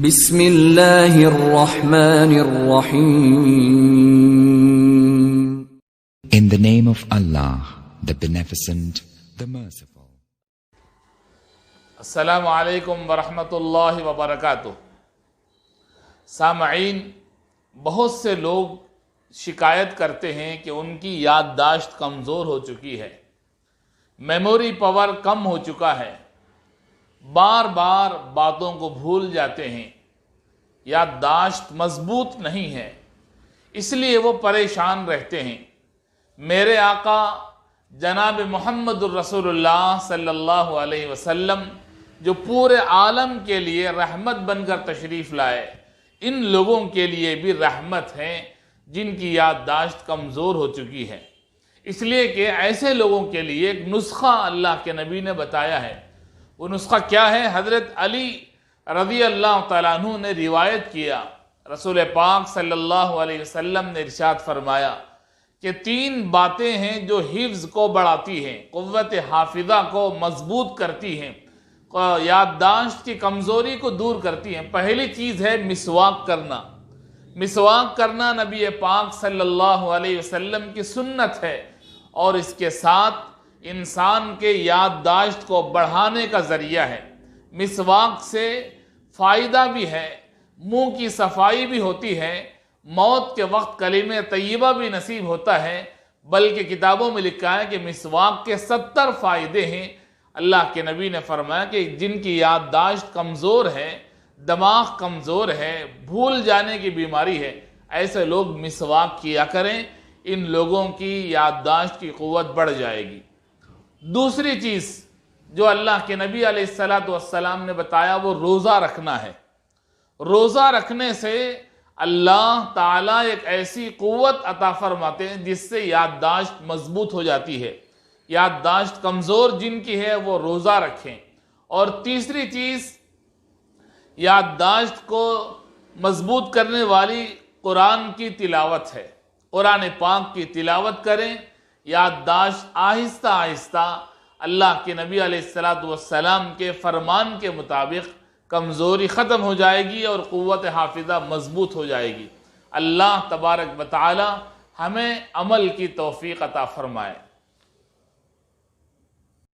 بسم اللہ الرحمن الرحیم. In the name of Allah, the Beneficent, the Merciful. السلام علیکم ورحمۃ اللہ وبرکاتہ. سامعین، بہت سے لوگ شکایت کرتے ہیں کہ ان کی یادداشت کمزور ہو چکی ہے، میموری پاور کم ہو چکا ہے، بار بار باتوں کو بھول جاتے ہیں، یادداشت مضبوط نہیں ہے، اس لیے وہ پریشان رہتے ہیں. میرے آقا جناب محمد الرسول اللہ صلی اللہ علیہ وسلم جو پورے عالم کے لیے رحمت بن کر تشریف لائے، ان لوگوں کے لیے بھی رحمت ہے جن کی یادداشت کمزور ہو چکی ہے. اس لیے کہ ایسے لوگوں کے لیے ایک نسخہ اللہ کے نبی نے بتایا ہے. وہ نسخہ کیا ہے؟ حضرت علی رضی اللہ تعالیٰ عنہ نے روایت کیا، رسول پاک صلی اللہ علیہ وسلم نے ارشاد فرمایا کہ 3 باتیں ہیں جو حفظ کو بڑھاتی ہیں، قوت حافظہ کو مضبوط کرتی ہیں، یادداشت کی کمزوری کو دور کرتی ہیں. پہلی چیز ہے مسواک کرنا. مسواک کرنا نبی پاک صلی اللہ علیہ وسلم کی سنت ہے، اور اس کے ساتھ انسان کے یادداشت کو بڑھانے کا ذریعہ ہے. مسواک سے فائدہ بھی ہے، منہ کی صفائی بھی ہوتی ہے، موت کے وقت کلمہ طیبہ بھی نصیب ہوتا ہے، بلکہ کتابوں میں لکھا ہے کہ مسواک کے 70 فائدے ہیں. اللہ کے نبی نے فرمایا کہ جن کی یادداشت کمزور ہے، دماغ کمزور ہے، بھول جانے کی بیماری ہے، ایسے لوگ مسواک کیا کریں، ان لوگوں کی یادداشت کی قوت بڑھ جائے گی. دوسری چیز جو اللہ کے نبی علیہ السلام نے بتایا وہ روزہ رکھنا ہے. روزہ رکھنے سے اللہ تعالیٰ ایک ایسی قوت عطا فرماتے ہیں جس سے یادداشت مضبوط ہو جاتی ہے. یادداشت کمزور جن کی ہے وہ روزہ رکھیں. اور تیسری چیز یادداشت کو مضبوط کرنے والی قرآن کی تلاوت ہے. قرآن پاک کی تلاوت کریں، یادداشت آہستہ آہستہ اللہ کے نبی علیہ السلام کے فرمان کے مطابق کمزوری ختم ہو جائے گی اور قوت حافظہ مضبوط ہو جائے گی. اللہ تبارک و تعالی ہمیں عمل کی توفیق عطا فرمائے.